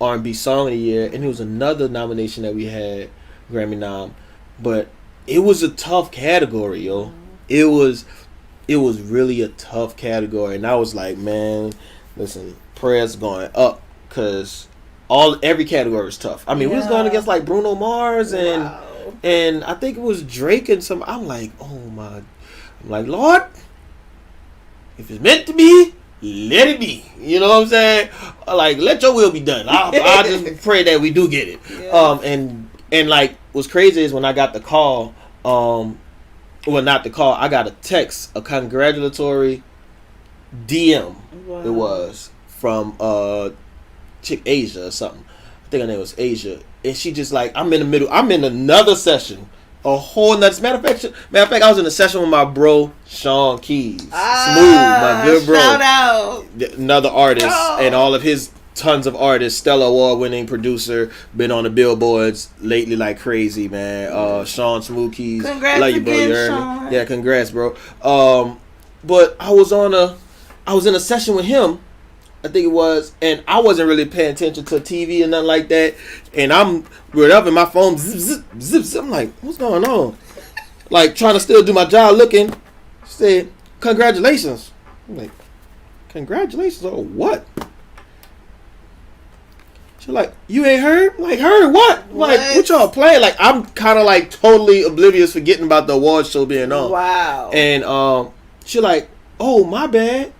R&B Song of the Year, and it was another nomination that we had, Grammy nom. But it was a tough category, yo. It was really a tough category, and I was like, man, listen, prayers going up, because every category was tough. I mean, we was going against like Bruno Mars and I think it was Drake and some. I'm like, Lord, if it's meant to be, let it be. You know what I'm saying? Like, let your will be done. I just pray that we do get it. Yeah. And like, what's crazy is when I got the call, well, not the call, I got a text, a congratulatory DM. Wow. It was from chick Asia or something. I think her name was Asia. And she just like, I'm in another session. A whole nother matter of fact, I was in a session with my bro Sean Keys. Smooth, my good bro. Shout out. Another artist, and all of his tons of artists, Stellar Award-winning producer, been on the billboards lately like crazy, man. Sean Smooth Keys. Congrats, love you, bro. You heard me? Yeah, congrats, bro. But I was in a session with him, I think it was, and I wasn't really paying attention to TV and nothing like that. And I'm up in my phone, zip, zip, zip, zip. I'm like, what's going on? Like, trying to still do my job, looking. She said, congratulations. I'm like, congratulations on what? She's like, you ain't heard? Like, heard what? Like, what y'all playing? Like, I'm kind of like totally oblivious, forgetting about the awards show being on. Wow. And she's like, oh, my bad.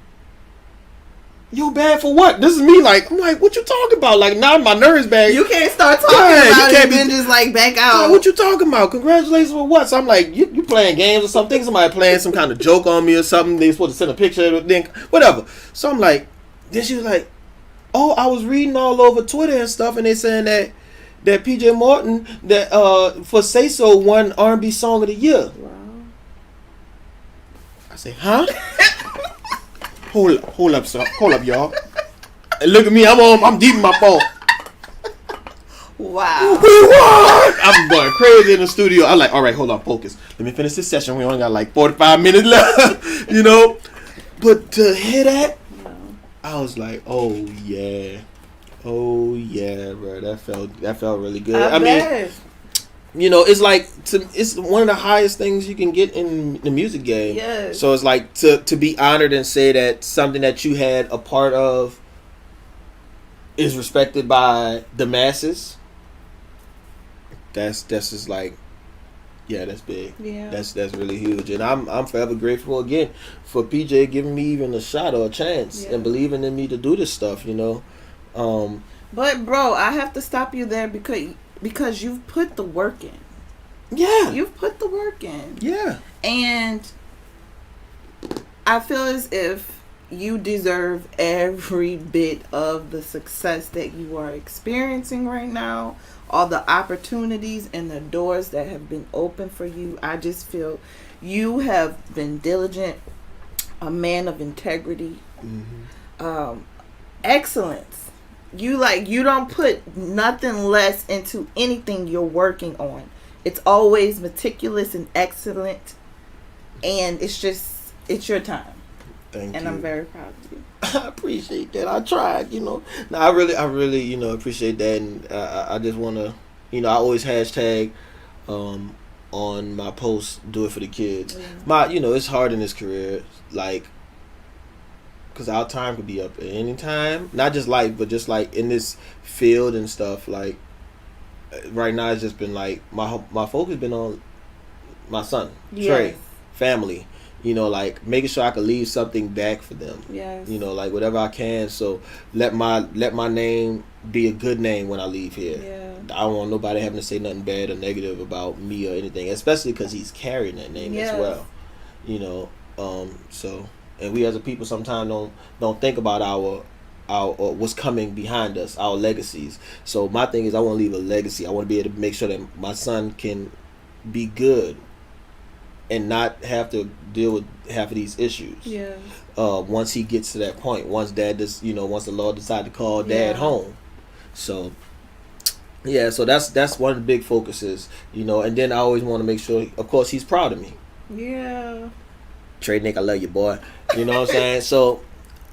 Yo, bad for what? This is me. Like, I'm like, what you talking about? Like, now my nerves bad. You can't start talking about it and then just like back out. Like, what you talking about? Congratulations for what? So I'm like, you playing games or something? Somebody playing some kind of joke on me or something? They supposed to send a picture, then whatever. So I'm like, then she was like, oh, I was reading all over Twitter and stuff, and they saying that PJ Morton that for Say So won R&B Song of the Year. Wow. I say, huh? Hold up, y'all. And look at me, I'm deep in my phone. Wow. What? I'm going crazy in the studio. I'm like, all right, hold on, focus. Let me finish this session. We only got like 45 minutes left, But to hear that, I was like, oh yeah, bro. That felt really good. I mean, it's like it's one of the highest things you can get in the music game. Yes. So it's like to be honored and say that something that you had a part of is respected by the masses. That's just like, yeah, that's big. Yeah. That's really huge, and I'm forever grateful again for PJ giving me even a shot or a chance and believing in me to do this stuff. But bro, I have to stop you there because you've put the work in. Yeah. You've put the work in. Yeah. And I feel as if you deserve every bit of the success that you are experiencing right now, all the opportunities and the doors that have been open for you. I just feel you have been diligent, a man of integrity, excellence. You don't put nothing less into anything you're working on. It's always meticulous and excellent, and it's your time. Thank and you. I'm very proud of you. I appreciate that. I tried, No, I really, appreciate that, and I just want to, I always hashtag, on my posts, do it for the kids. Yeah. It's hard in this career, like, because our time could be up at any time. Not just life, but just like in this field and stuff. Like, right now, it's just been like my focus been on my son, Trey, family. Like making sure I could leave something back for them. Yes. Like whatever I can. So let my name be a good name when I leave here. Yeah. I don't want nobody having to say nothing bad or negative about me or anything, especially because he's carrying that name as well. So, and we as a people sometimes don't think about our what's coming behind us, our legacies. So my thing is I want to leave a legacy. I want to be able to make sure that my son can be good and not have to deal with half of these issues. Yeah. Once he gets to that point, once dad does, once the Lord decide to call dad home. So yeah, so that's one of the big focuses, and then I always want to make sure, of course, he's proud of me. Yeah. Trey Nic, I love you, boy. You know what I'm saying? So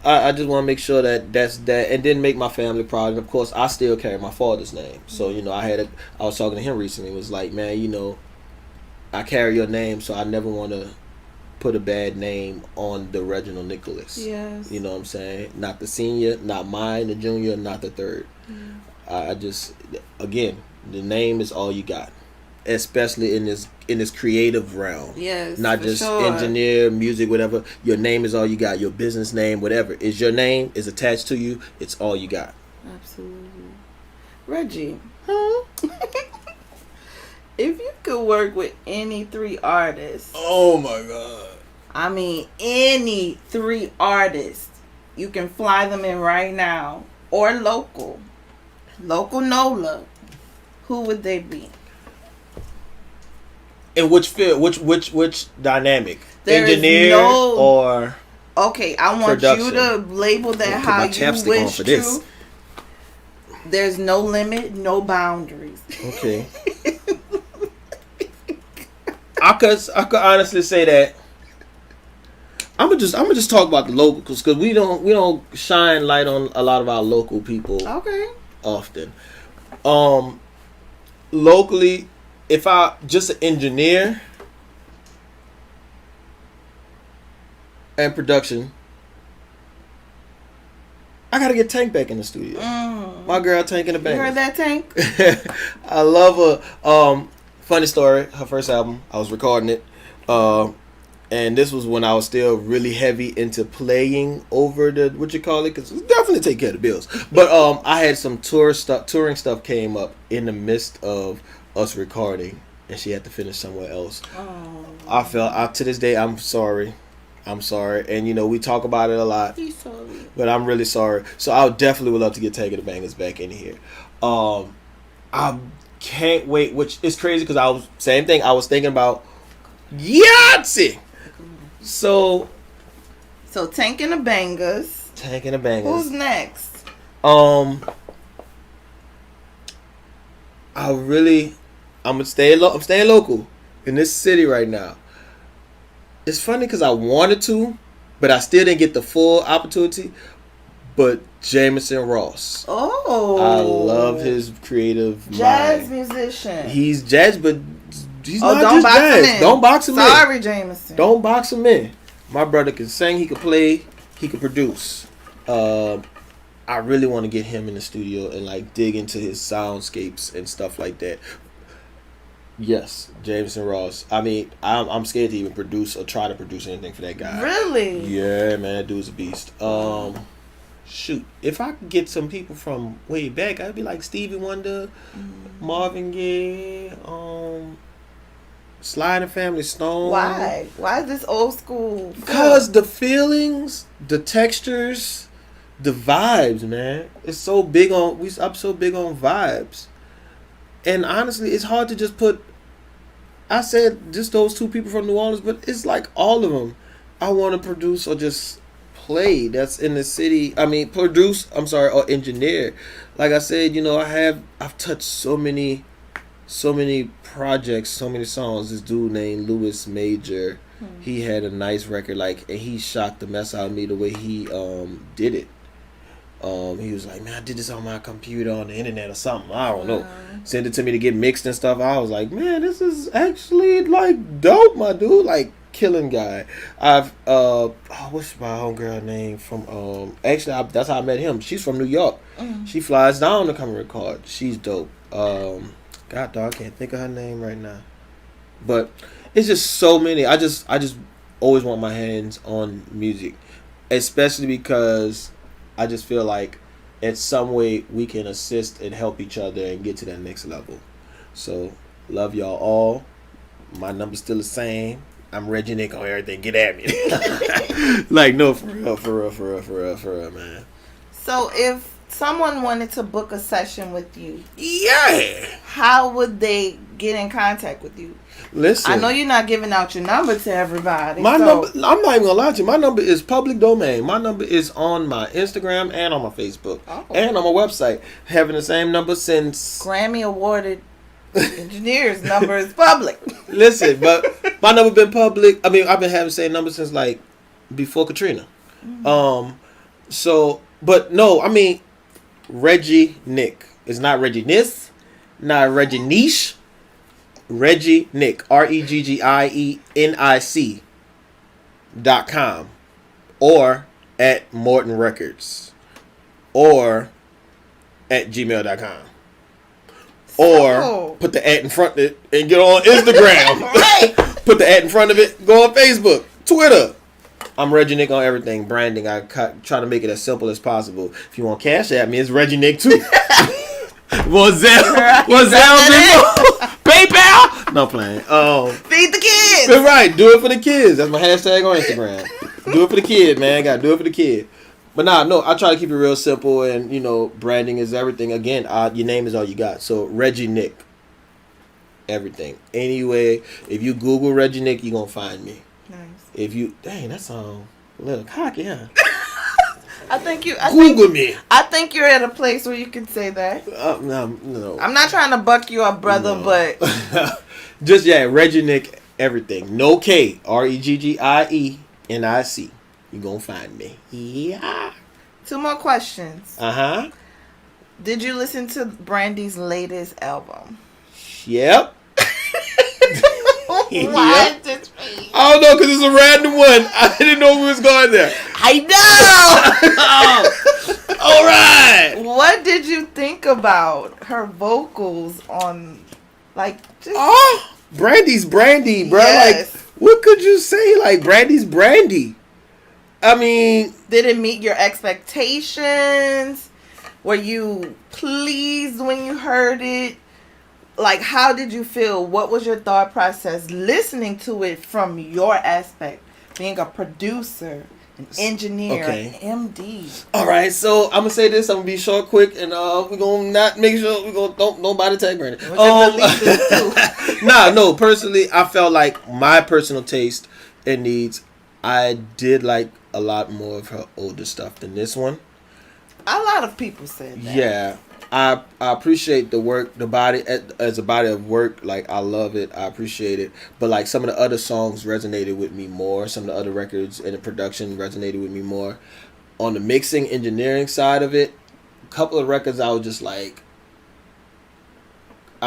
I just want to make sure that's that, and then make my family proud. And of course, I still carry my father's name. So I was talking to him recently. It was like, man, I carry your name, so I never want to put a bad name on the Reginald Nicholas. Yes. You know what I'm saying? Not the senior, not mine, the junior, not the third. I just, again, the name is all you got, especially in this creative realm. Yes. Not just engineer, music, whatever. Your name is all you got. Your business name, whatever, is your name, is attached to you. It's all you got. Absolutely. Reggie. If you could work with any 3 artists. Oh my God. I mean, any 3 artists. You can fly them in right now. Or local. Local NOLA. Who would they be? In which field? Which dynamic? There Engineer or okay, I want production. you to label that how you wish to. This. There's no limit, no boundaries. Okay. I could honestly say that I'm gonna just talk about the locals because we don't shine light on a lot of our local people. Okay. Often, locally, if I just an engineer and production, I gotta get Tank back in the studio. My girl Tank in the band. You heard that, Tank? I love her. Funny story, her first album, I was recording it, and this was when I was still really heavy into playing over the, because it definitely take care of the bills. But I had some touring stuff came up in the midst of us recording, and she had to finish somewhere else. Oh. To this day, I'm sorry, and we talk about it a lot. He's sorry. But I'm really sorry. So I definitely would love to get Tank and the Bangers back in here. I can't wait, which is crazy because I was thinking about Yahtzee. So Tank and the Bangers. Who's next? I'm staying local in this city right now. It's funny because I wanted to, but I still didn't get the full opportunity. But Jameson Ross. Oh. I love his creative jazz mind. Musician. He's jazz, but he's not don't just box jazz. him in. Don't box him in. Sorry, Jameson. Don't box him in. My brother can sing, he can play, he can produce. I really want to get him in the studio and like dig into his soundscapes and stuff like that. Yes, Jameson Ross. I mean, I'm scared to even produce or try to produce anything for that guy. Really? Yeah, man, that dude's a beast. Shoot, if I could get some people from way back, I'd be like Stevie Wonder, Marvin Gaye, Sly and the Family Stone. Why? Why is this old school? Because the feelings, the textures, the vibes, man. It's so big on. I'm so big on vibes, and honestly, it's hard to just put. I said just those two people from New Orleans, but it's like all of them. I want to produce or just play. That's in the city. I mean, produce. I'm sorry, or engineer. Like I said, I've touched so many projects, so many songs. This dude named Louis Major, he had a nice record, and he shocked the mess out of me the way he did it. He was like, man, I did this on my computer on the internet or something. I don't know. Sent it to me to get mixed and stuff. I was like, man, this is actually dope, my dude. Killing guy. What's my homegirl name from? That's how I met him. She's from New York. She flies down to come record. She's dope. God, dog, I can't think of her name right now. But it's just so many. I just always want my hands on music, especially because I just feel like in some way we can assist and help each other and get to that next level. So love y'all all. My number's still the same. I'm Reggie Nic on everything. Get at me. No, for real, man. So if someone wanted to book a session with you, yeah, how would they get in contact with you? Listen, I know you're not giving out your number to everybody. My number, I'm not even gonna lie to you. My number is public domain. My number is on my Instagram and on my Facebook and on my website. Having the same number since Grammy awarded engineer's number is public. Listen, but my number been public. I mean, I've been having the same number since before Katrina. So, but no, I mean, Reggie Nic. It's not Reggie Nic, not Reggie Niche. Reggie Nic, ReggieniC.com, or at Morton Records, or at gmail.com, or put the at in front of it and get on Instagram. Right. Put the at in front of it, go on Facebook, Twitter. I'm Reggie Nic on everything. Branding, I try to make it as simple as possible. If you want cash at me, it's Reggie Nic too. Was PayPal? No playing. Feed the kids. Right, do it for the kids. That's my hashtag on Instagram. Do it for the kid, man. Gotta do it for the kid. But no, I try to keep it real simple, and branding is everything. Again, your name is all you got. So Reggie Nic, everything. Anyway, if you Google Reggie Nic, you gonna find me. Nice. If you that sound a little cocky, huh? Google me. I think you're at a place where you can say that. No. I'm not trying to buck you up, brother, but just Reggie Nic, everything. No K, ReggieniC. You gonna find me. Yeah. 2 more questions. Did you listen to Brandy's latest album? Yep. Why is this me? I don't know, because it's a random one. I didn't know we was going there. I know. All right. What did you think about her vocals on, Brandy's Brandy, bro. Yes. What could you say? Brandy's Brandy. I mean, did it meet your expectations? Were you pleased when you heard it? How did you feel? What was your thought process listening to it from your aspect? Being a producer, an engineer, an MD. All right, so I'm going to say this. I'm going to be short, quick, and we're going to not make sure we're going to don't buy the tag granted. No, personally, I felt like my personal taste and needs, I did like a lot more of her older stuff than this one. A lot of people said that. Yeah. I appreciate the work, the body as a body of work. I love it. I appreciate it. But some of the other songs resonated with me more. Some of the other records and the production resonated with me more. On the mixing, engineering side of it, a couple of records I was just I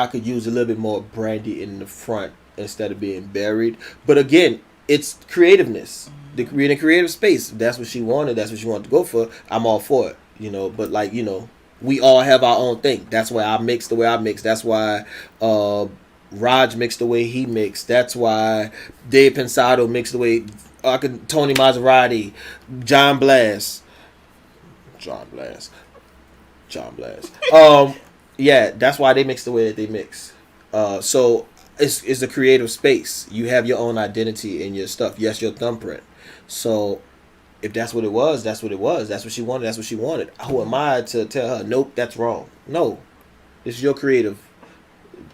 could use a little bit more Brandy in the front instead of being buried. But again, it's creativeness. The creative space. That's what she wanted. That's what she wanted to go for. I'm all for it. But we all have our own thing. That's why I mix the way I mix. That's why Raj mixed the way he mixed. That's why Dave Pensado mixed the way Tony Maserati, John Blast. Yeah, that's why they mix the way that they mix. So it's a creative space. You have your own identity in your stuff. Yes, your thumbprint. So if that's what it was, that's what it was. That's what she wanted. That's what she wanted. Who am I to tell her, nope, that's wrong? No, it's your creative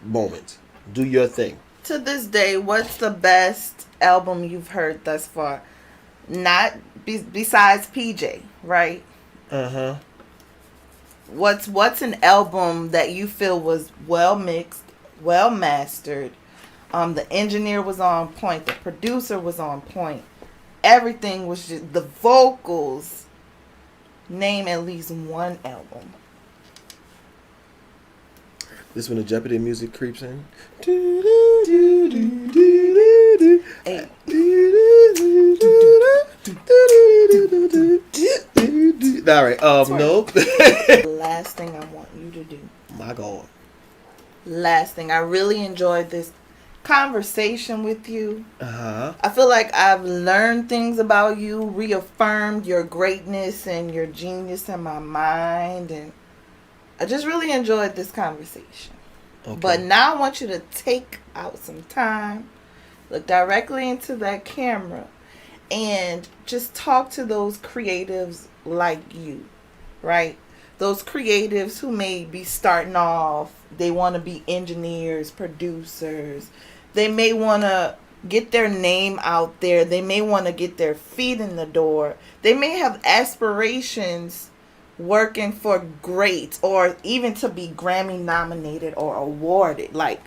moment. Do your thing. To this day, what's the best album you've heard thus far? Not besides PJ, right? Uh-huh. What's an album that you feel was well mixed, well mastered? The engineer was on point. The producer was on point. Everything was just the vocals. Name at least one album. This when the Jeopardy music creeps in. Hey. All right. Nope. Last thing I want you to do. My God. Last thing. I really enjoyed this conversation with you. Uh-huh. I feel like I've learned things about you, reaffirmed your greatness and your genius in my mind, and I just really enjoyed this conversation. Okay. But now I want you to take out some time, look directly into that camera, and just talk to those creatives like you, right? Those creatives who may be starting off, they want to be engineers, producers. They may want to get their name out there. They may want to get their feet in the door. They may have aspirations working for greats or even to be Grammy nominated or awarded. Like,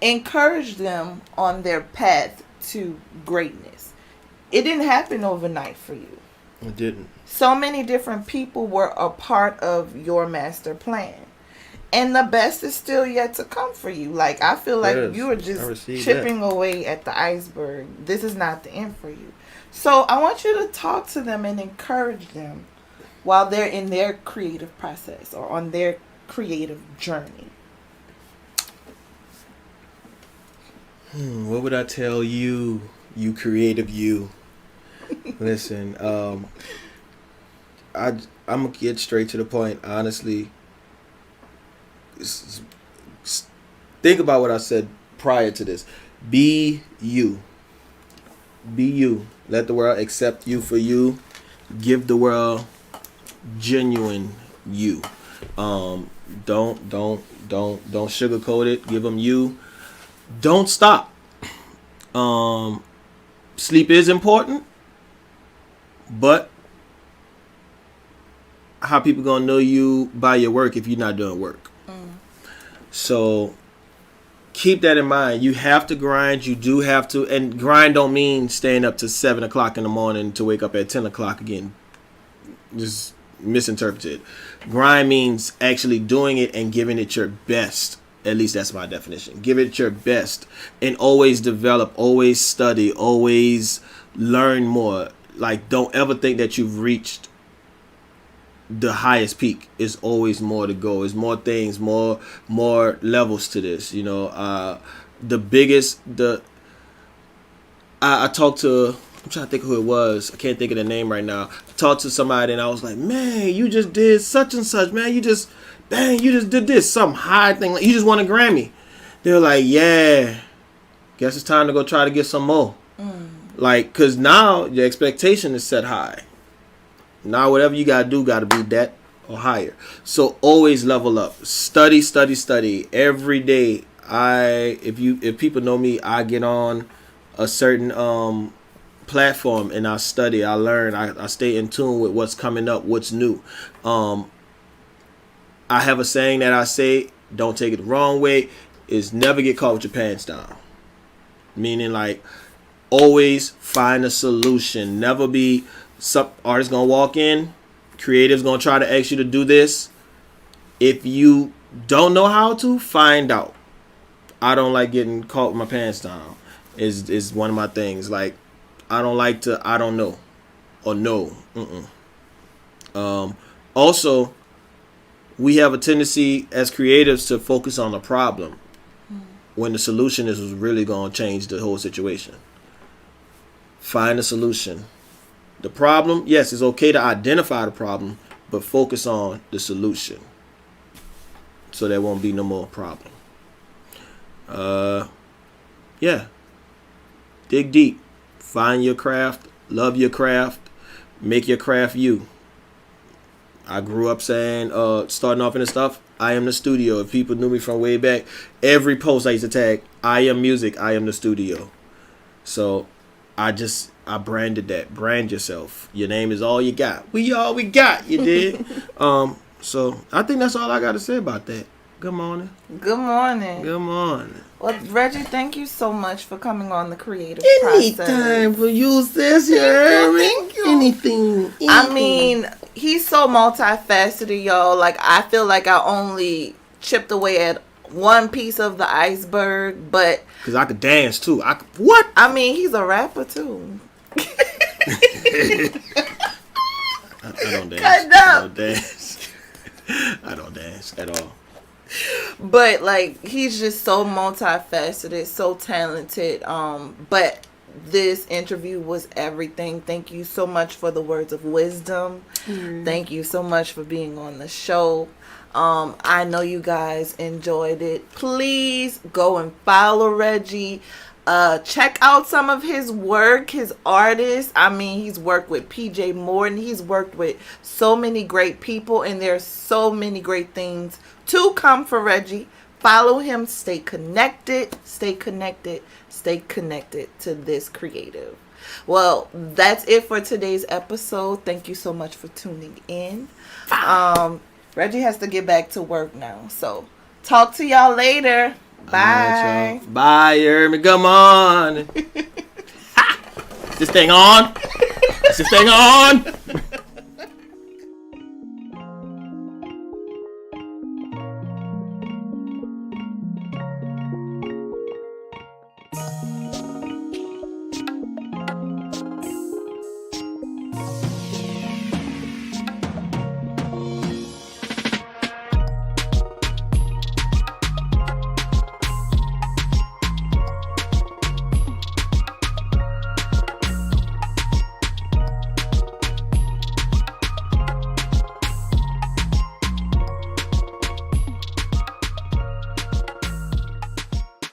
encourage them on their path to greatness. It didn't happen overnight for you. It didn't. So many different people were a part of your master plan. And the best is still yet to come for you. Like, I feel like you are just chipping away at the iceberg. This is not the end for you. So I want you to talk to them and encourage them while they're in their creative process or on their creative journey. What would I tell you, you creative you? Listen, I'm gonna get straight to the point. Honestly, think about what I said prior to this. Be you. Be you. Let the world accept you for you. Give the world genuine you. Don't sugarcoat it. Give them you. Don't stop. Sleep is important, but how people gonna know you by your work if you're not doing work? So keep that in mind. You have to grind. You do have to, and grind don't mean staying up to 7 o'clock in the morning to wake up at 10 o'clock again. Just misinterpreted. Grind means actually doing it and giving it your best. At least that's my definition. Give it your best and always develop, always study, always learn more. Like, don't ever think that you've reached the highest peak. Is always more to go. There's more things, more levels to this. You know, I talked to, I'm trying to think who it was. I can't think of the name right now. I talked to somebody and I was like, man, you just did such and such, man. You just did this, some high thing. Like, you just won a Grammy. They were like, yeah, guess it's time to go try to get some more. Like, because now your expectation is set high. Now whatever you got to be that or higher. So always level up. Study every day. If people know me, I get on a certain platform and I study, I learn, I stay in tune with what's coming up, what's new. I have a saying that I say, don't take it the wrong way, is never get caught with your pants down. Meaning, like, always find a solution. Never be some artist gonna walk in, creative's gonna try to ask you to do this. If you don't know how to, find out. I don't like getting caught with my pants down. Is one of my things. Like, I don't like to, I don't know, or no. Also, we have a tendency as creatives to focus on the problem when the solution is really going to change the whole situation. Find a solution. The problem, yes, it's okay to identify the problem, but focus on the solution so there won't be no more problem. Yeah. Dig deep. Find your craft. Love your craft. Make your craft you. I grew up saying, starting off in the stuff, I am the studio. If people knew me from way back, every post I used to tag, I am music, I am the studio. So I branded that. Brand yourself. Your name is all you got. We all we got, you did. So I think that's all I got to say about that. Good morning. Good morning. Good morning. Well, Reggie, thank you so much for coming on the creative Anytime process. for use this, you heard me? Anything. I mean, he's so multifaceted, y'all. Like, I feel like I only chipped away at one piece of the iceberg, but because I could dance too. What? I mean, he's a rapper too. I don't dance. Cut it I up. don't dance. I don't dance at all. But like, he's just so multifaceted, so talented. But this interview was everything. Thank you so much for the words of wisdom. Thank you so much for being on the show. I know you guys enjoyed it. Please go and follow Reggie. Check out some of his work, his artists. I mean, he's worked with PJ Morton. He's worked with so many great people, and there's so many great things to come for Reggie. Follow him. Stay connected. Stay connected. Stay connected to this creative. Well, that's it for today's episode. Thank you so much for tuning in. Reggie has to get back to work now. So, talk to y'all later. Bye. Right, bye, Ermi. Come on. Is this thing on? Is this thing on?